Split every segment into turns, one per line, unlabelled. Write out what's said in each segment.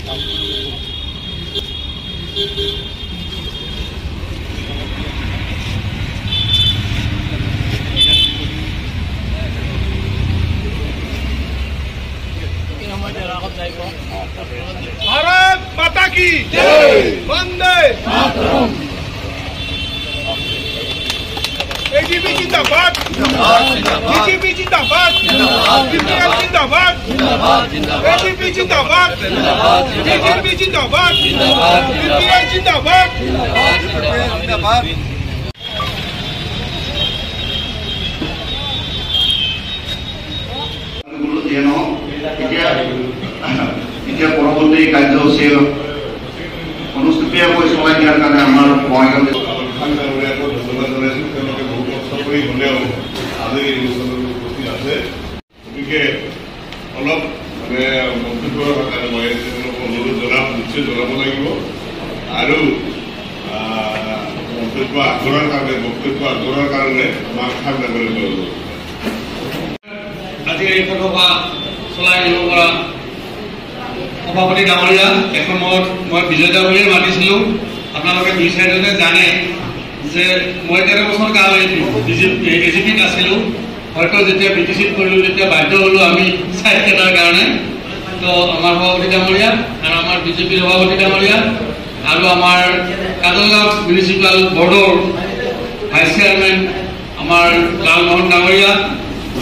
भारत माता की जय, वंदे मातरम। एजीपी जिंदाबाद, डीजीपी जिंदाबाद, बीपीएल जिंदाबाद, एजीपी जिंदाबाद, डीजीपी जिंदाबाद, बीपीएल जिंदाबाद।
এতিয়া পৰৱৰ্তী কাৰ্যসূচী অনুষ্ঠিতভাৱে চলাই দিয়াৰ কাৰণে আমাৰ বঙাইগাঁও বহুত কষ্ট কৰি হ'লেও আজি এই অনুষ্ঠানত উপস্থিত আছে। গতিকে অলপ মানে মন্তব্যৰ কাৰণে মই অনুৰোধ নিশ্চয় জনাব লাগিব আৰু মন্তব্য আগবঢ়াৰ কাৰণে বক্তব্য আগবঢ়াৰ কাৰণে আমাক খাপ নাগৰিক লাগিব।
আজি এই সভা চলাই নিব পৰা সভাপতি ডাঙৰীয়া এসময়ত মই বিজয় ডাঙৰীয়াই মাতিছিলোঁ। আপোনালোকে দুই চাইডতে জানে যে মই 13 বছৰ কাল এজিপিত আছিলোঁ। হয়তো যেতিয়া বিটিচিত কৰিলোঁ তেতিয়া বাধ্য হ'লোঁ আমি চাইডকেইটাৰ কাৰণে। তো আমাৰ সভাপতি ডাঙৰীয়া আৰু আমাৰ বিজেপিৰ সভাপতি ডাঙৰীয়া আৰু আমাৰ কাজলগাঁও মিউনিচিপাল বৰ্ডৰ ভাইচ চেয়াৰমেন আমাৰ লালমোহন ডাঙৰীয়া,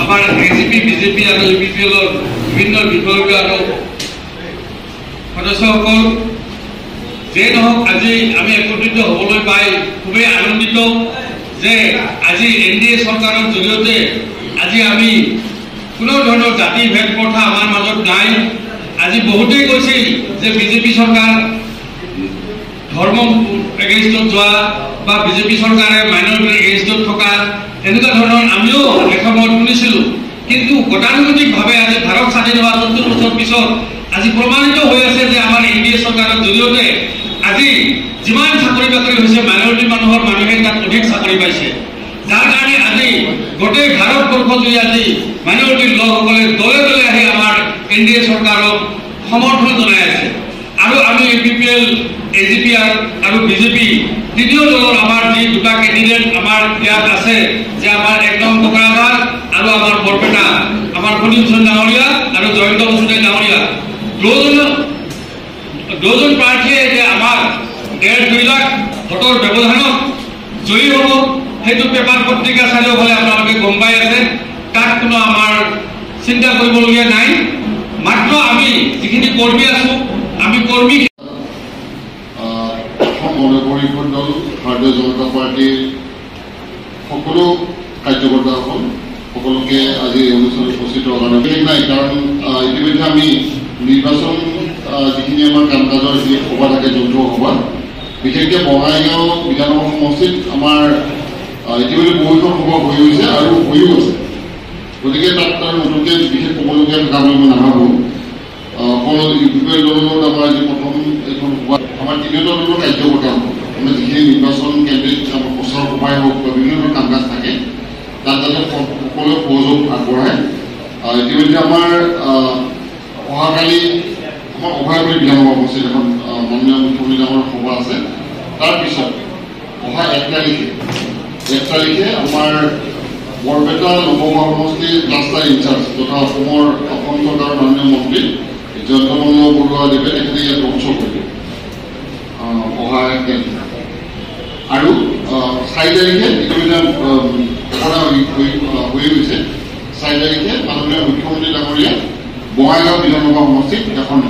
আমাৰ এজিপি বিজেপি আৰু ইউপিপিএলৰ বিভিন্ন বিষয়ববীয়া আৰু সদস্যসকল, যে নহওক আজি আমি একত্ৰিত হ'বলৈ পাই খুবেই আনন্দিত যে আজি এনডিএ চৰকাৰৰ জৰিয়তে আজি আমি কোনো ধৰণৰ জাতি ভেদ প্ৰথা আমাৰ মাজত নাই। আজি বহুতেই কৈছিল যে বিজেপি চৰকাৰ ধৰ্ম এগেইনষ্টত যোৱা বা বিজেপি চৰকাৰে মাইনৰিটিৰ এগেইনষ্টত থকা এনেকুৱা ধৰণৰ আমিও এসময়ত শুনিছিলোঁ। কিন্তু গতানুগতিকভাৱে আজি ভাৰত স্বাধীন হোৱা ৭০ বছৰ পিছত আজি প্ৰমাণিত হৈ আছে যে আমাৰ এনডিএ চৰকাৰৰ জৰিয়তে আজি যিমান চাকৰি বাকৰি হৈছে মাইনৰিটি মানুহে তাত অধিক চাকৰি পাইছে, যাৰ কাৰণে আজি গোটেই ভাৰতবৰ্ষজুৰি আজি মাইনৰিটিৰ লোকসকলে দলে দলে আহি আমাৰ এনডিএ চৰকাৰক সমৰ্থন জনাই আছে। আৰু আমি ইউপিপিএল এজিপি আৰু বিজেপি তৃতীয় দলৰ আমাৰ যি দুটা কেণ্ডিডেট আমাৰ ইয়াত আছে, যে আমাৰ ১ নং কোকৰাঝাৰ আৰু আমাৰ বৰপেটা, আমাৰ ফণী ভূষণ ডাঙৰীয়া আৰু জয়ন্ত বসুদেৱ ডাঙৰীয়া, দুজন প্ৰাৰ্থীয়ে যে আমাৰ ১.৫-২ লাখ ভোটৰ ব্যৱধানত জয়ী হ'ব, সেইটো পেপাৰ পত্ৰিকা চালেও হ'লে আপোনালোকে গম পাই আছে। তাত কোনো আমাৰ চিন্তা কৰিবলগীয়া নাই। মাত্ৰ আমি যিখিনি কৰ্মী আছো, আমি কৰ্মী
গণপৰিষদ দল, ভাৰতীয় জনতা পাৰ্টীৰ সকলো কাৰ্যকৰ্তাসকল সকলোকে আজি এই অনুষ্ঠানত উপস্থিত হোৱাৰ কাৰণে বেলেগ নাই। কাৰণ ইতিমধ্যে আমি নিৰ্বাচন যিখিনি আমাৰ কাম কাজৰ যি সভা থাকে, যৌথ সভা, বিশেষকৈ বঙাইগাঁও বিধানসভা সমষ্টিত আমাৰ ইতিমধ্যে বহুকেইখন সভা হৈ গৈছে আৰু হৈও আছে। গতিকে তাত তাৰ নতুনকৈ বিশেষ ক'বলগীয়া থকা বুলি মই নাভাবোঁ। অকল ইউপিপিএল দলৰ লগত আমাৰ আজি প্ৰথম এইখন সভা, আমাৰ তিনিওটা দলৰ কাৰ্যকৰ্তাসকল মানে যিখিনি নিৰ্বাচন কেন্দ্ৰিক আমাৰ প্ৰচাৰ সভাই হওক বা বিভিন্ন ধৰণৰ কাম কাজ থাকে, তাত যাতে সকলোৱে সহযোগ আগবঢ়ায়। ইতিমধ্যে আমাৰ অহাকালি আমাৰ অভয়াপুৰী বিধানসভা সমষ্টিত এখন মাননীয় মুখ্যমন্ত্ৰী ডাঙৰ সভা আছে। তাৰপিছত অহা ১ তাৰিখে আমাৰ বৰপেটা লোকসভা সমষ্টিৰ ক্লাষ্টাৰ ইনচাৰ্জ তথা অসম চৰকাৰৰ মাননীয় মন্ত্ৰী জয়ন্ত বৰুৱাদেৱে তেখেতে ইয়াত ৰোড শ্ব' কৰিব অহা ১ তাৰিখে। আৰু ৪ তাৰিখে ইতিমধ্যে ঘোষণা হৈ গৈছে, ৪ তাৰিখে মাননীয় মুখ্যমন্ত্ৰী ডাঙৰীয়া বঙাইগাঁও বিধানসভা সমষ্টিত এখন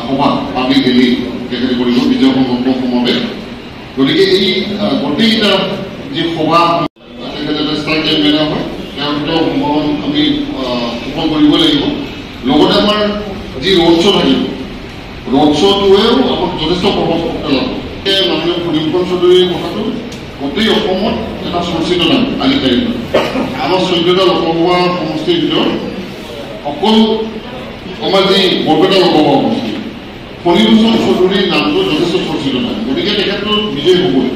সভা পাব্লিক ৰেলী তেখেতে কৰিব, বিজয় সংকল্প সমাৱেশ। গতিকে এই গোটেইকেইটা যি সভা তেখেতে ষ্টাৰ কেম্পেইনাৰ হয়, তেওঁলোকৰ সম্বোধন আমি সফল কৰিব লাগিব। লগতে আমাৰ যি ৰোড শ্ব' থাকিব, ৰোড শ্ব'টোৱেও আমাক যথেষ্ট প্ৰভাৱ পেলাব। মাননীয় ফণীভূষণ চৌধুৰীৰ কথাটো গোটেই অসমত এটা চৰ্চিত নাম আজিৰ তাৰিখত। আমাৰ ১৪টা লোকসভা সমষ্টিৰ ভিতৰত অকল আমাৰ যি বৰপেটা লোকসভা সমষ্টি, ফণীভূষণ চৌধুৰীৰ নামটো যথেষ্ট চৰ্চিত নাম। গতিকে তেখেতটো বিজয় হ'বই।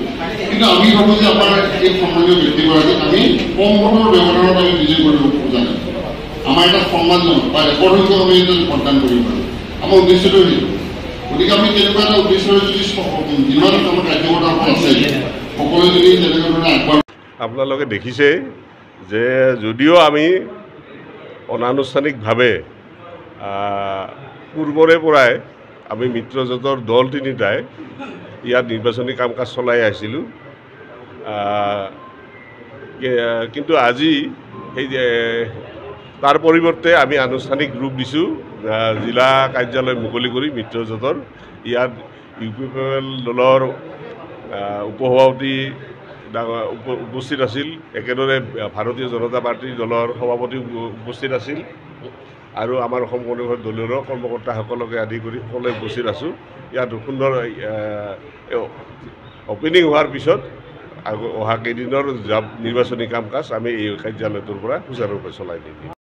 কিন্তু আমি ভাবোঁ যে আমাৰ এই সন্মানীয় ব্যক্তিগৰাকীক আমি কম ভোটৰ ব্যৱধানত আমি বিজয় কৰিব খোজা নাই। আমাৰ এটা সন্মানজনক বা ৰেকৰ্ড সংখ্যক আমি এটা ভোটদান কৰিব পাৰোঁ। আমাৰ উদ্দেশ্যটো সেইটো। গতিকে আমি তেনেকুৱা এটা উদ্দেশ্যৰে যদি যিমান আমাৰ কাৰ্যকৰ্তাসকল আছে সকলোৱে যদি তেনেকুৱা ধৰণে আগবাঢ়
আপোনালোকে দেখিছে যে যদিও আমি অনানুষ্ঠানিকভাৱে পূৰ্বৰে পৰাই আমি মিত্ৰজোঁটৰ দল তিনিটাই ইয়াত নিৰ্বাচনী কাম কাজ চলাই আহিছিলোঁ, কিন্তু আজি সেই তাৰ পৰিৱৰ্তে আমি আনুষ্ঠানিক ৰূপ দিছোঁ। জিলা কাৰ্যালয় মুকলি কৰি মিত্ৰজোঁটৰ ইয়াত UPPL দলৰ উপসভাপতি উপস্থিত আছিল, একেদৰে ভাৰতীয় জনতা পাৰ্টীৰ দলৰ সভাপতি উপস্থিত আছিল আৰু আমাৰ অসম গণ পৰিষদ দলীয় কৰ্মকৰ্তাসকলকে আদি কৰি সকলোৱে উপস্থিত আছোঁ। ইয়াত সুন্দৰ অপেনিং হোৱাৰ পিছত অহা কেইদিনৰ নিৰ্বাচনী কাম কাজ আমি এই কাৰ্যালয়টোৰ পৰা সুচাৰুৰূপে চলাই নিম।